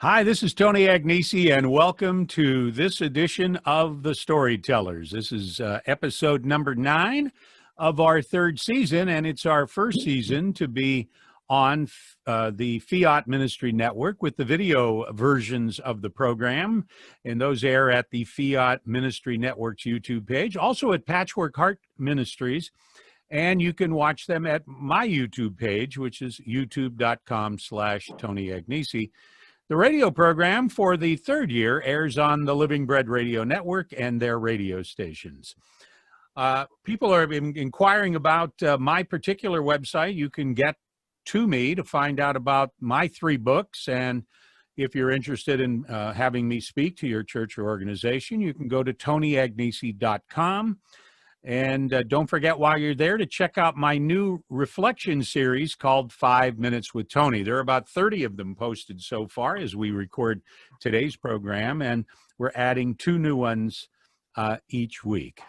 Hi, this is Tony Agnesi, and welcome to this edition of the StoryTellers. This is episode number 9 of our third season, and it's our first season to be on the Fiat Ministry Network with the video versions of the program, and those air at the Fiat Ministry Network's YouTube page, also at Patchwork Heart Ministries, and you can watch them at my YouTube page, which is youtube.com/Tony Agnesi. The radio program for the third year airs on the Living Bread Radio Network and their radio stations. People are inquiring about my particular website. You can get to me to find out about my 3 books. And if you're interested in having me speak to your church or organization, you can go to tonyagnesi.com. And don't forget, while you're there, to check out my new reflection series called 5 Minutes with Tony. There are about 30 of them posted so far as we record today's program, and we're adding 2 new ones each week.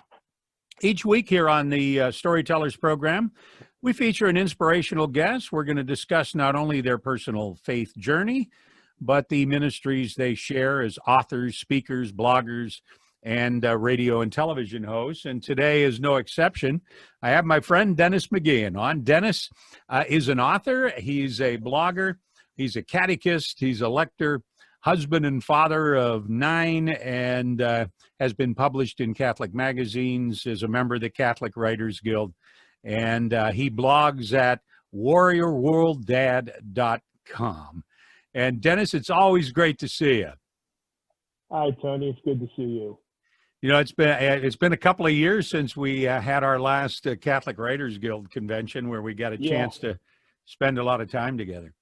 Each week here on the Storytellers program, we feature an inspirational guest. We're going to discuss not only their personal faith journey, but the ministries they share as authors, speakers, bloggers, and radio and television hosts. And today is no exception. I have my friend Dennis McGeehan on. Dennis is an author. He's a blogger. He's a catechist. He's a lector, husband and father of 9, and has been published in Catholic magazines, is a member of the Catholic Writers Guild. And he blogs at warriorworlddad.com. And Dennis, it's always great to see you. Hi, Tony. It's good to see you. You know, it's been a couple of years since we had our last Catholic Writers Guild convention, where we got a chance to spend a lot of time together.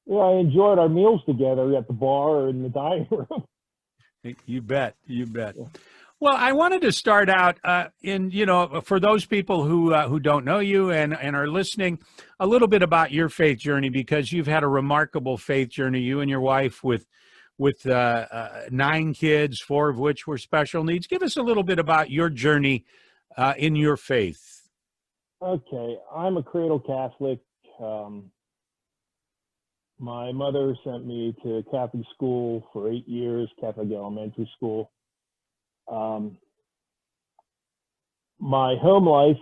Yeah, I enjoyed our meals together at the bar or in the dining room. You bet. You bet. Well, I wanted to start out for those people who don't know you and are listening, a little bit about your faith journey, because you've had a remarkable faith journey, you and your wife, with 9 kids, 4 of which were special needs. Give us a little bit about your journey in your faith. Okay, I'm a cradle Catholic. My mother sent me to Catholic school for 8 years, Catholic elementary school. My home life,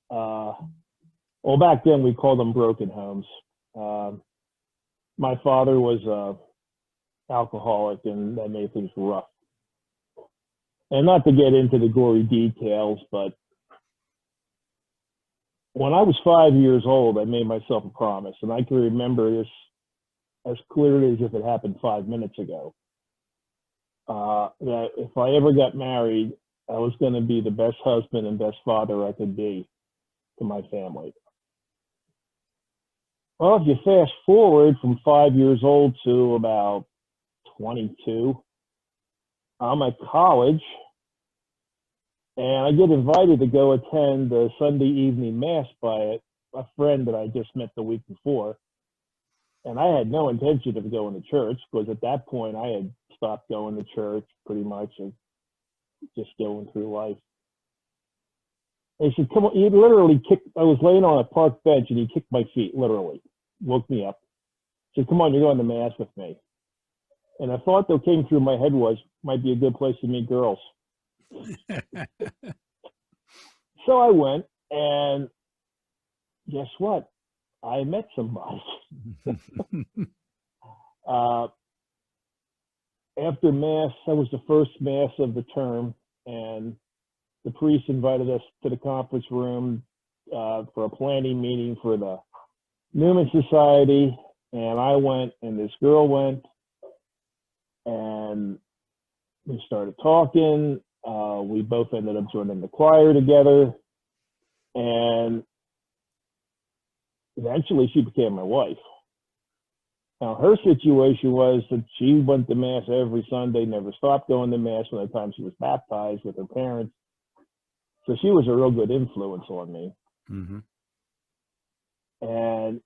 back then we called them broken homes. My father was alcoholic, and that made things rough. And not to get into the gory details, but when I was 5 years old, I made myself a promise, and I can remember this as clearly as if it happened 5 minutes ago, that if I ever got married, I was going to be the best husband and best father I could be to my family. Well, if you fast forward from 5 years old to about 22, I'm at college, and I get invited to go attend the Sunday evening mass by a friend that I just met the week before. And I had no intention of going to church, because at that point I had stopped going to church pretty much and just going through life. And he said, come on, he literally kicked, I was laying on a park bench and he kicked my feet, literally, woke me up. He said, come on, you're going to mass with me. And a thought that came through my head was, might be a good place to meet girls. So I went, and guess what? I met somebody. After Mass, that was the first Mass of the term, and the priest invited us to the conference room for a planning meeting for the Newman Society, and I went, and this girl went, and we started talking. We both ended up joining the choir together, and eventually she became my wife. Now, her situation was that she went to Mass every Sunday, never stopped going to Mass from the time she was baptized with her parents. So she was a real good influence on me. Mm-hmm. And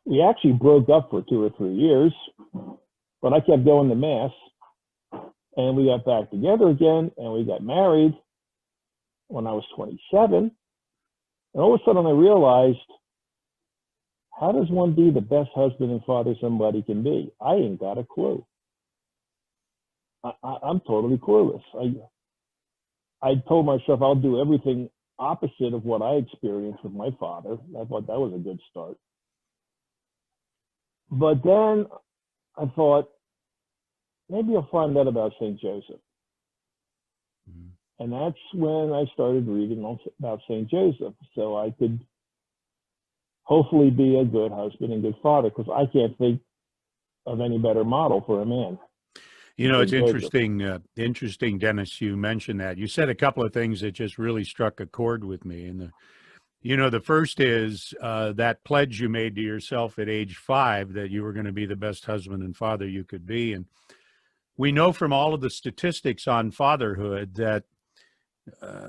we actually broke up for 2 or 3 years, but I kept going to Mass, and we got back together again, and we got married when I was 27. And all of a sudden I realized how does one be the best husband and father somebody can be? I ain't got a clue. I'm totally clueless. I told myself I'll do everything opposite of what I experienced with my father. I thought that was a good start. But then I thought, maybe I'll find out about St. Joseph. Mhm. And that's when I started reading about St. Joseph, so I could hopefully be a good husband and good father, because I can't think of any better model for a man. You know, it's St. Joseph. interesting, Dennis, you mentioned that. You said a couple of things that just really struck a chord with me. And the first is that pledge you made to yourself at age 5 that you were going to be the best husband and father you could be. And we know from all of the statistics on fatherhood that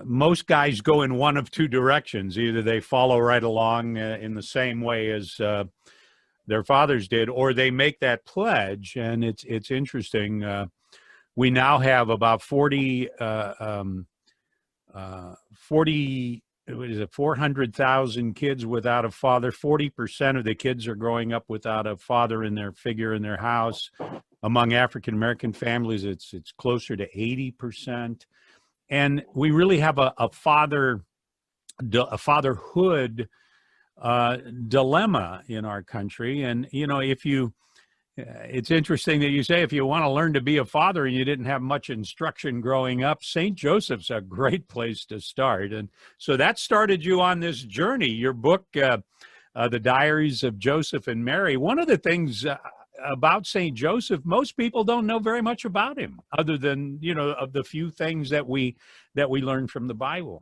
most guys go in one of two directions. Either they follow right along in the same way as their fathers did, or they make that pledge. And it's interesting. We now have about 400,000 kids without a father. 40% of the kids are growing up without a father in their figure in their house. Among African American families, it's closer to 80%. And we really have a fatherhood dilemma in our country. And it's interesting that you say if you want to learn to be a father and you didn't have much instruction growing up, St. Joseph's a great place to start. And so that started you on this journey. Your book, The Diaries of Joseph and Mary. One of the things about St. Joseph, most people don't know very much about him, other than of the few things that we learn from the Bible.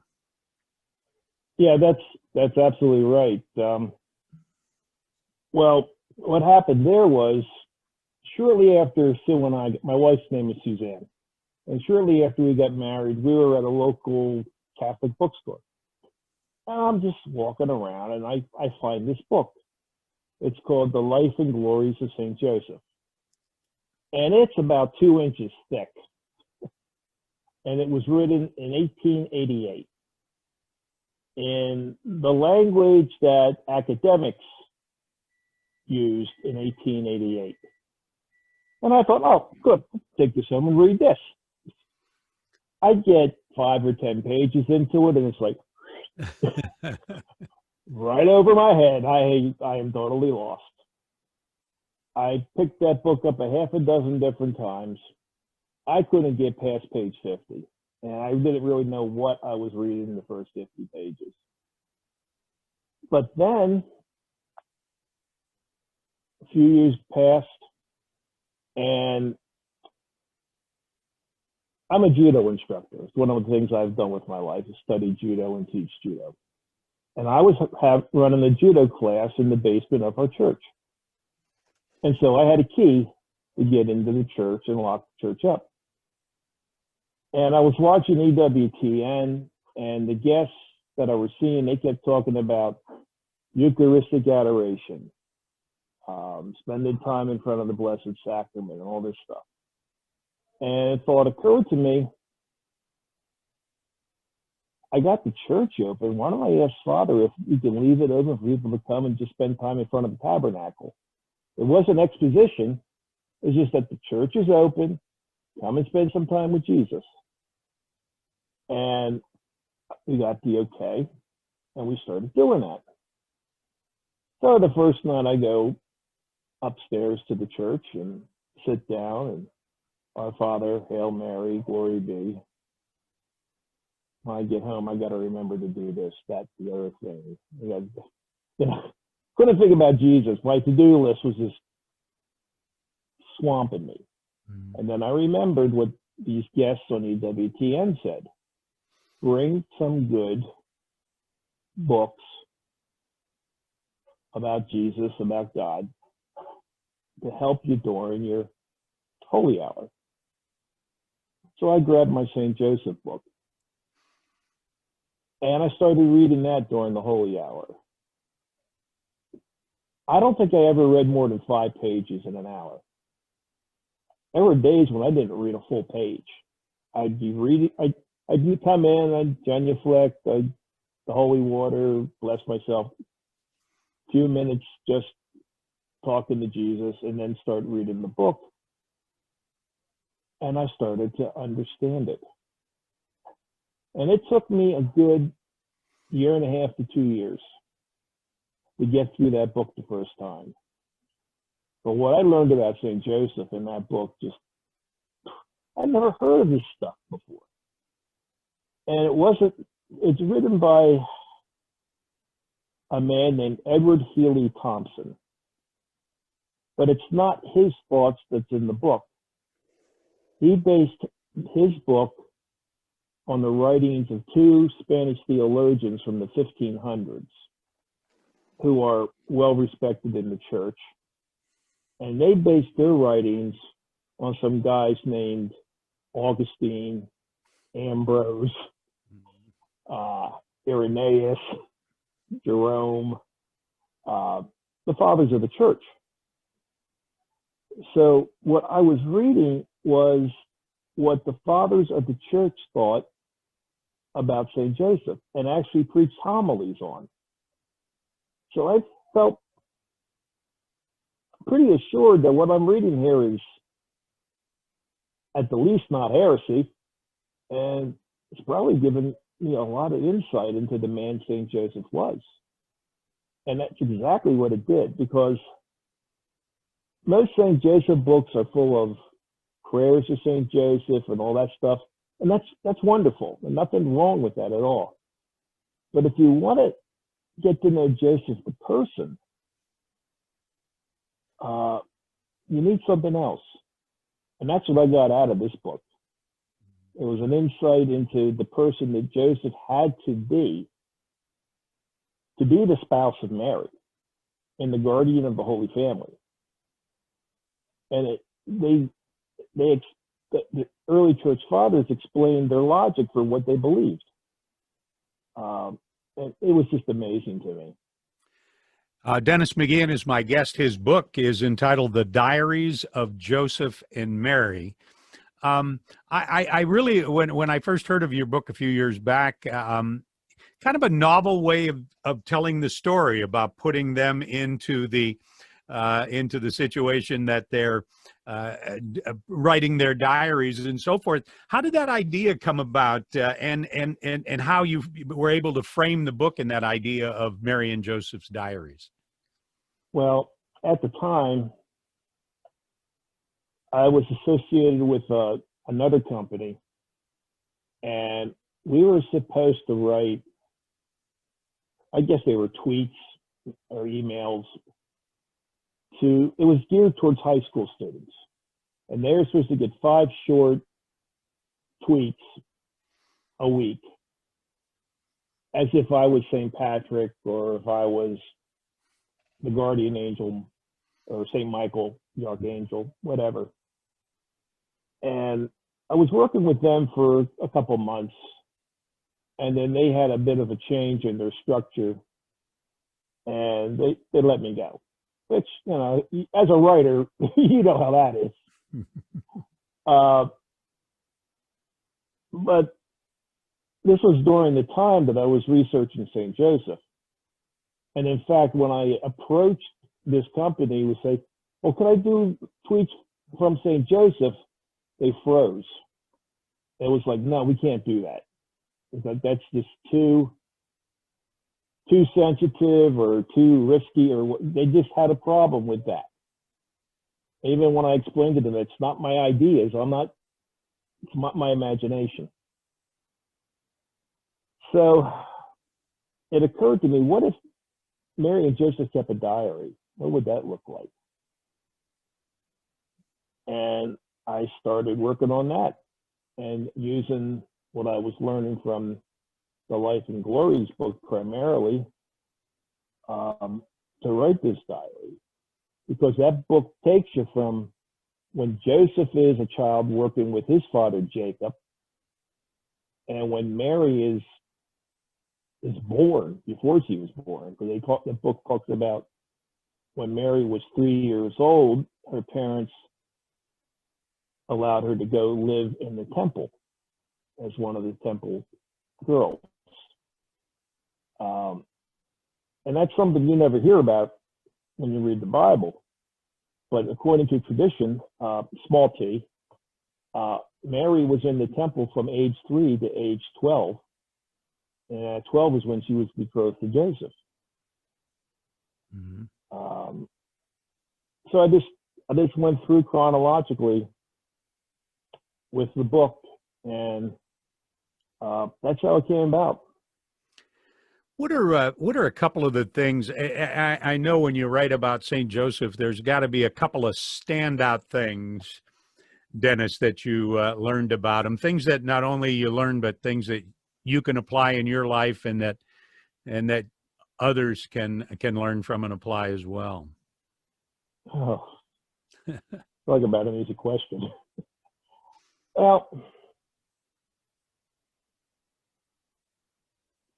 Yeah, that's absolutely right. Well, what happened there was, shortly after Sue and I, my wife's name is Suzanne, and shortly after we got married, we were at a local Catholic bookstore. And I'm just walking around, and I find this book. It's called The Life and Glories of St. Joseph. And it's about 2 inches thick. And it was written in 1888 in the language that academics used in 1888. And I thought, oh, good, take this home and read this. I get 5 or 10 pages into it, and it's like, right over my head. I am totally lost. I picked that book up a half a dozen different times. I couldn't get past page 50, and I didn't really know what I was reading in the first 50 pages. But then a few years passed, and I'm a judo instructor. It's one of the things I've done with my life is study judo and teach judo. And I was running a judo class in the basement of our church. And so I had a key to get into the church and lock the church up. And I was watching EWTN, and the guests that I was seeing, they kept talking about Eucharistic adoration, spending time in front of the Blessed Sacrament, and all this stuff. And a thought occurred to me, I got the church open. Why don't I ask Father if we can leave it open for people to come and just spend time in front of the tabernacle? It wasn't exposition. It's just that the church is open. Come and spend some time with Jesus. And we got the okay, and we started doing that. So the first night I go upstairs to the church and sit down, and Our Father, Hail Mary, Glory be. When I get home, I got to remember to do this, that, the other thing. Couldn't think about Jesus. My to-do list was just swamping me. Mm-hmm. And then I remembered what these guests on EWTN said. Bring some good books about Jesus, about God, to help you during your holy hour. So I grabbed my St. Joseph book, and I started reading that during the holy hour. I don't think I ever read more than 5 pages in an hour. There were days when I didn't read a full page. I'd be reading, I'd come in, I'd genuflect, the holy water, bless myself. few minutes just talking to Jesus, and then start reading the book. And I started to understand it. And it took me a good year and a half to 2 years to get through that book the first time. But what I learned about St. Joseph in that book, I'd never heard of this stuff before. And it's written by a man named Edward Healy Thompson. But it's not his thoughts that's in the book. He based his book on the writings of two Spanish theologians from the 1500s who are well respected in the church. And they based their writings on some guys named Augustine, Ambrose, Irenaeus, Jerome, the fathers of the church. So what I was reading was what the fathers of the church thought about St. Joseph and actually preached homilies on. So I felt pretty assured that what I'm reading here is at the least not heresy, and it's probably given me a lot of insight into the man St. Joseph was. And that's exactly what it did, because most St. Joseph books are full of prayers to St. Joseph and all that stuff. And that's wonderful, and nothing wrong with that at all. But if you want to get to know Joseph the person, you need something else. And that's what I got out of this book. It was an insight into the person that Joseph had to be the spouse of Mary and the guardian of the Holy Family. And the early church fathers explained their logic for what they believed. And it was just amazing to me. Dennis McGeehan is my guest. His book is entitled The Diaries of Joseph and Mary. I really, when I first heard of your book a few years back, kind of a novel way of telling the story about putting them into the situation that they're writing their diaries and so forth. How did that idea come about, and how you were able to frame the book in that idea of Mary and Joseph's diaries? Well, at the time, I was associated with another company, and we were supposed to write, I guess they were tweets or emails it was geared towards high school students. And they were supposed to get 5 short tweets a week, as if I was St. Patrick, or if I was the guardian angel, or St. Michael, the archangel, whatever. And I was working with them for a couple months, and then they had a bit of a change in their structure, and they let me go. Which, as a writer, you know how that is. But this was during the time that I was researching St. Joseph. And in fact, when I approached this company, we say, well, can I do tweets from St. Joseph? They froze. It was like, no, we can't do that. It's like, that's just too sensitive or too risky, or they just had a problem with that. Even when I explained to them, it's not my ideas. It's my imagination. So it occurred to me, what if Mary and Joseph kept a diary? What would that look like? And I started working on that and using what I was learning from the Life and Glories book primarily to write this diary, because that book takes you from when Joseph is a child working with his father Jacob, and when Mary is born, before she was born, because the book talks about when Mary was 3 years old, her parents allowed her to go live in the temple as one of the temple girls. And that's something you never hear about when you read the Bible. But according to tradition, small t, Mary was in the temple from age 3 to age 12. And at 12 is when she was betrothed to Joseph. Mhm. So I just went through chronologically with the book, and that's how it came about. What are a couple of the things I know when you write about Saint Joseph? There's got to be a couple of standout things, Dennis, that you learned about him. Things that not only you learned, but things that you can apply in your life, and that others can learn from and apply as well. Oh, talk about an easy question. Well,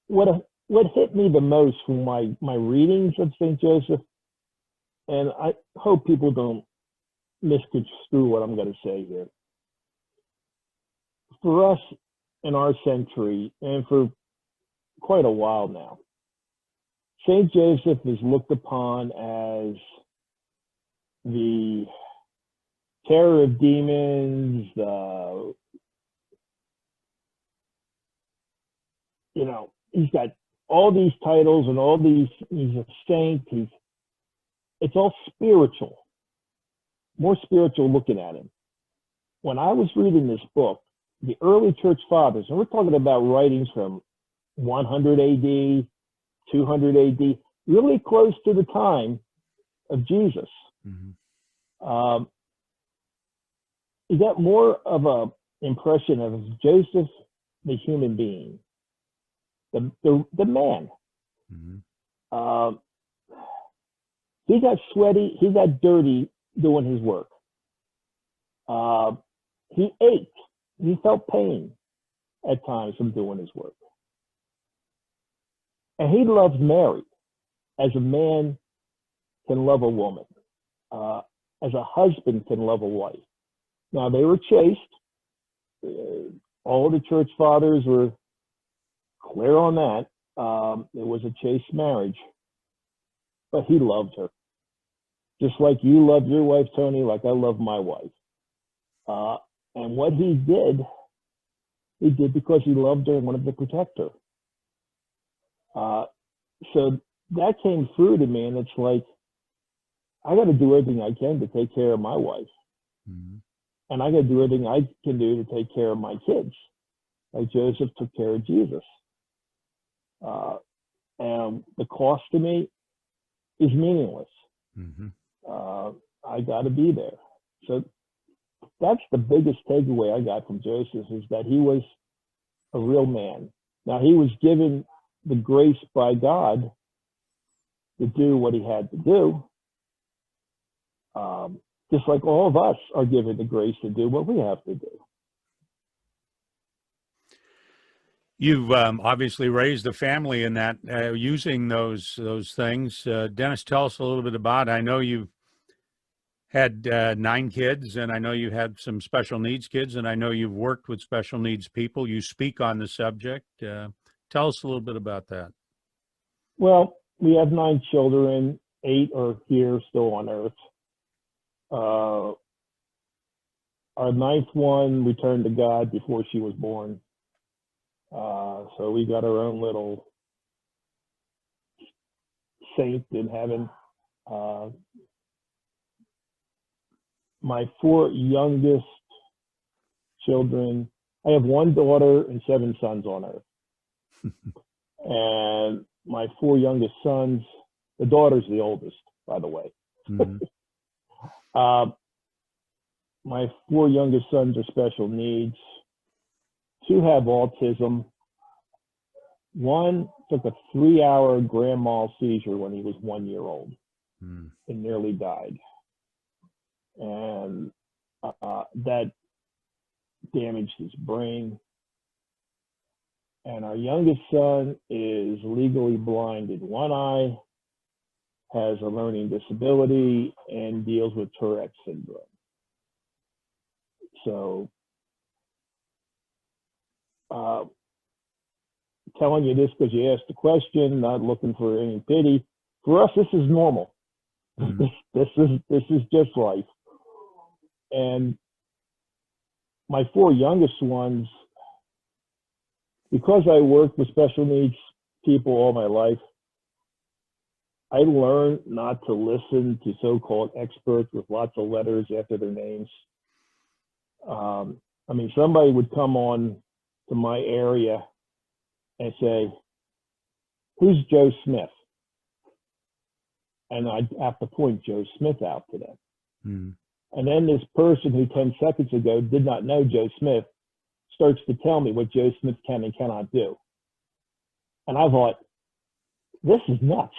what hit me the most from my readings of St. Joseph, and I hope people don't misconstrue what I'm going to say here. For us in our century, and for quite a while now, St. Joseph is looked upon as the terror of demons, he's got all these titles and all these, he's a saint, it's all spiritual, more spiritual looking at him. When I was reading this book, the early church fathers, and we're talking about writings from 100 AD, 200 AD, really close to the time of Jesus. Mm-hmm. You got more of a impression of Joseph, the human being, the man. Mm-hmm. He got sweaty, he got dirty doing his work. He ached, he felt pain at times from doing his work. And he loved Mary as a man can love a woman, as a husband can love a wife. Now, they were chaste. All the church fathers were clear on that. It was a chaste marriage. But he loved her. Just like you love your wife, Tony, like I love my wife. And what he did because he loved her and wanted to protect her. So that came through to me, and it's like, I got to do everything I can to take care of my wife. Mm-hmm. And I got to do everything I can do to take care of my kids, like Joseph took care of Jesus. And the cost to me is meaningless. Mm-hmm. I got to be there. So that's the biggest takeaway I got from Joseph, is that he was a real man. Now, he was given the grace by God to do what he had to do, just like all of us are given the grace to do what we have to do. You've obviously raised a family in that, using those things. Dennis, tell us a little bit about it. I know you've had 9 kids, and I know you had some special needs kids, and I know you've worked with special needs people. You speak on the subject. Tell us a little bit about that. Well, we have 9 children. 8 are here still on Earth. Our 9th one returned to God before she was born. So we got our own little saint in heaven. My 4 youngest children, I have 1 daughter and 7 sons on Earth. And my 4 youngest sons, the daughter's the oldest, by the way. Mm-hmm. My 4 youngest sons are special needs. 2 have autism. 1 took a 3-hour grand mal seizure when he was 1 year old and nearly died. And that damaged his brain. And our youngest son is legally blind in 1 eye, has a learning disability, and deals with Tourette syndrome. So telling you this because you asked the question, not looking for any pity. For us, this is normal. This is just life. And my 4 youngest ones, because I worked with special needs people all my life, I learned not to listen to so-called experts with lots of letters after their names. I mean, somebody would come on to my area and say, "Who's Joe Smith?" And I'd have to point Joe Smith out to them. Mm. And then this person who 10 seconds ago did not know Joe Smith starts to tell me what Joe Smith can and cannot do. And I thought, this is nuts.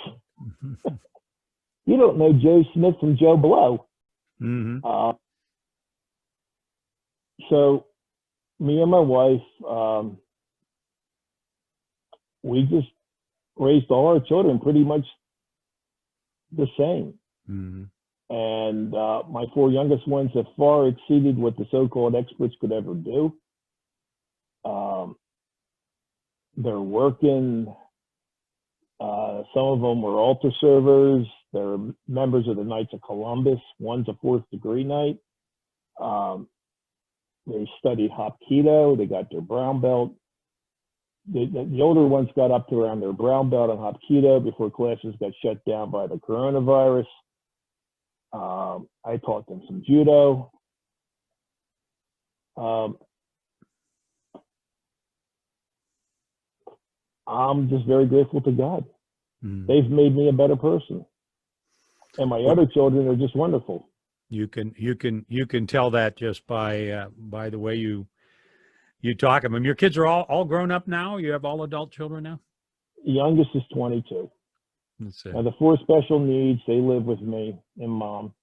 You don't know Joe Smith from Joe Blow. Mm-hmm. So me and my wife, we just raised all our children pretty much the same. Mm-hmm. And my 4 youngest ones have far exceeded what the so-called experts could ever do. They're working. Some of them were altar servers. They're members of the Knights of Columbus. One's a 4th degree knight. They studied Hapkido. They got their brown belt. The older ones got up to around their brown belt on Hapkido before classes got shut down by the coronavirus. I taught them some judo. I'm just very grateful to God. Mm. They've made me a better person, and my other children are just wonderful. You can tell that just by the way you talk of them. Your kids are all grown up now. You have all adult children now. The youngest is 22. Let's see. Now the 4 special needs, they live with me and mom,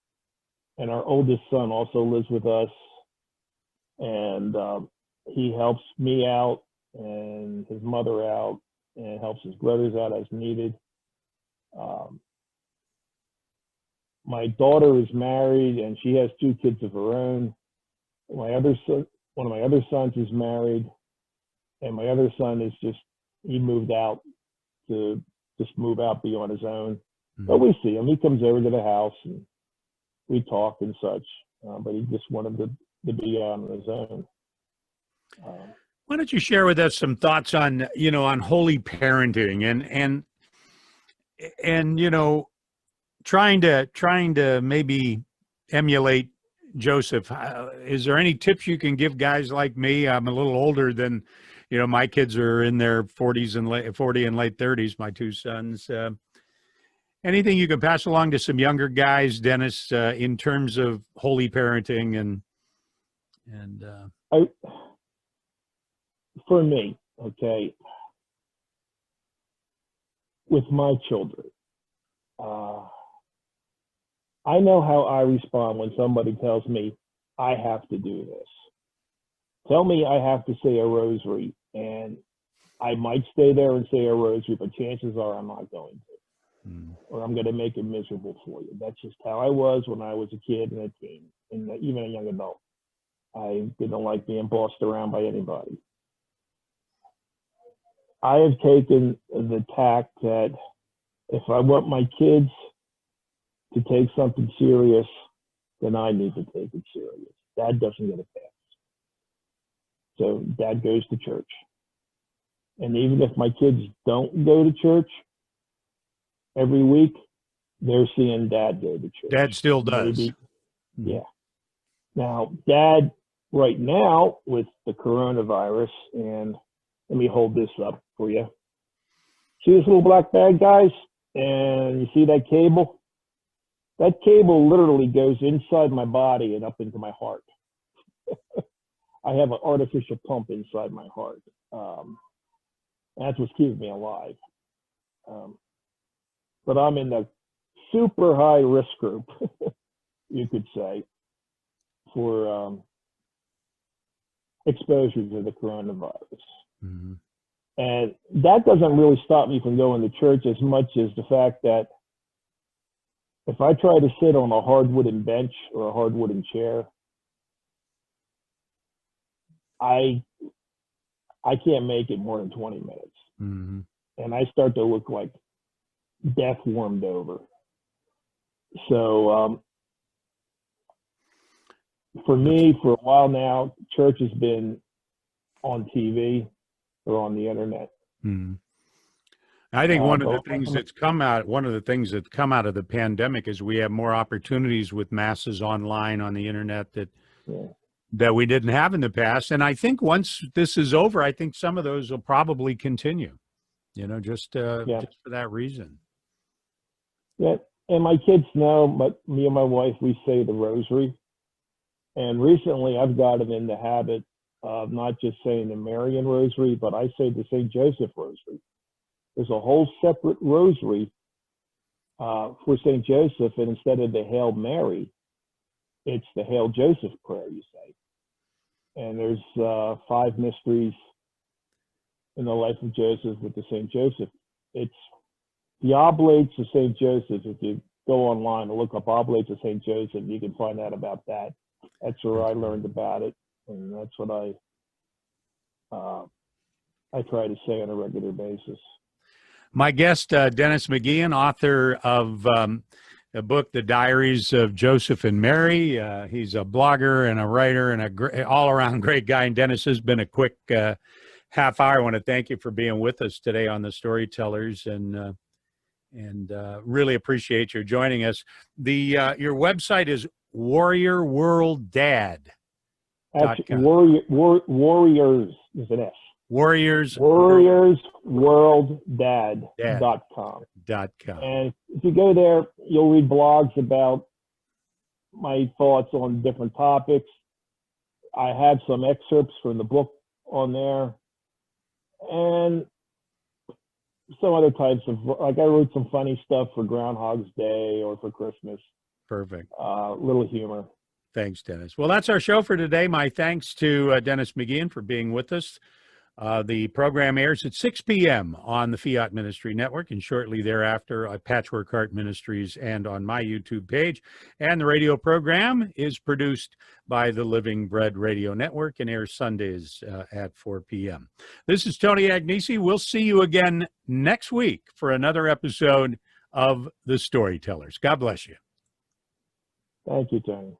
and our oldest son also lives with us, and he helps me out and his mother out, and helps his brothers out as needed. My daughter is married and she has 2 kids of her own. My other son, one of my other sons is married, and my other son is he moved out to just move out, be on his own. Mm-hmm. But we see him. He comes over to the house and we talk and such. But he just wanted to be on his own. Why don't you share with us some thoughts on on holy parenting and trying to maybe emulate Joseph. Is there any tips you can give guys like me? I'm a little older than, my kids are in their 40s and 40 and late 30s, my 2 sons. Anything you can pass along to some younger guys, Dennis, in terms of holy parenting and for me, okay, with my children, I know how I respond when somebody tells me I have to do this. Tell me I have to say a rosary, and I might stay there and say a rosary, but chances are I'm not going to, or I'm going to make it miserable for you. That's just how I was when I was a kid and a teen, and even a young adult. I didn't like being bossed around by anybody. I have taken the tack that if I want my kids to take something serious, then I need to take it serious. Dad doesn't get a pass. So Dad goes to church. And even if my kids don't go to church every week, they're seeing Dad go to church. Dad still does. Maybe, yeah. Now, Dad, right now, with the coronavirus, and let me hold this up for you. See this little black bag, guys? And you see that cable? That cable literally goes inside my body and up into my heart. I have an artificial pump inside my heart. That's what's keeping me alive. But I'm in the super high risk group, you could say, for exposure to the coronavirus. Mm-hmm. And that doesn't really stop me from going to church as much as the fact that if I try to sit on a hard wooden bench or a hard wooden chair, I I can't make it more than 20 minutes. Mm-hmm. And I start to look like death warmed over. So for me, for a while now, church has been on TV or on the internet. Mm-hmm. I think one of the things that's come out of the pandemic is we have more opportunities with masses online on the internet that we didn't have in the past. And I think once this is over, I think some of those will probably continue, just for that reason. Yeah. And my kids know, but me and my wife, we say the rosary. And recently I've gotten in the habit of not just saying the Marian rosary, but I say the St. Joseph rosary. There's a whole separate rosary for St. Joseph, and instead of the Hail Mary, it's the Hail Joseph prayer, you say. And there's 5 mysteries in the life of Joseph with the St. Joseph. It's the Oblates of St. Joseph. If you go online and look up Oblates of St. Joseph, you can find out about that. That's where I learned about it, and that's what I try to say on a regular basis. My guest, Dennis McGeehan, author of the book, The Diaries of Joseph and Mary. He's a blogger and a writer and a all-around great guy. And Dennis, has been a quick half hour. I want to thank you for being with us today on the Storytellers, and really appreciate you joining us. Your website is Warrior World Dad. Warriors is an S. WarriorsWorldDad.com. And if you go there, you'll read blogs about my thoughts on different topics. I have some excerpts from the book on there, and some other types of, like I wrote some funny stuff for Groundhog's Day or for Christmas. Perfect. Little humor. Thanks, Dennis. Well, that's our show for today. My thanks to Dennis McGeehan for being with us. The program airs at 6 p.m. on the Fiat Ministry Network, and shortly thereafter at Patchwork Heart Ministries and on my YouTube page. And the radio program is produced by the Living Bread Radio Network and airs Sundays at 4 p.m. This is Tony Agnesi. We'll see you again next week for another episode of The Storytellers. God bless you. Thank you, Tony.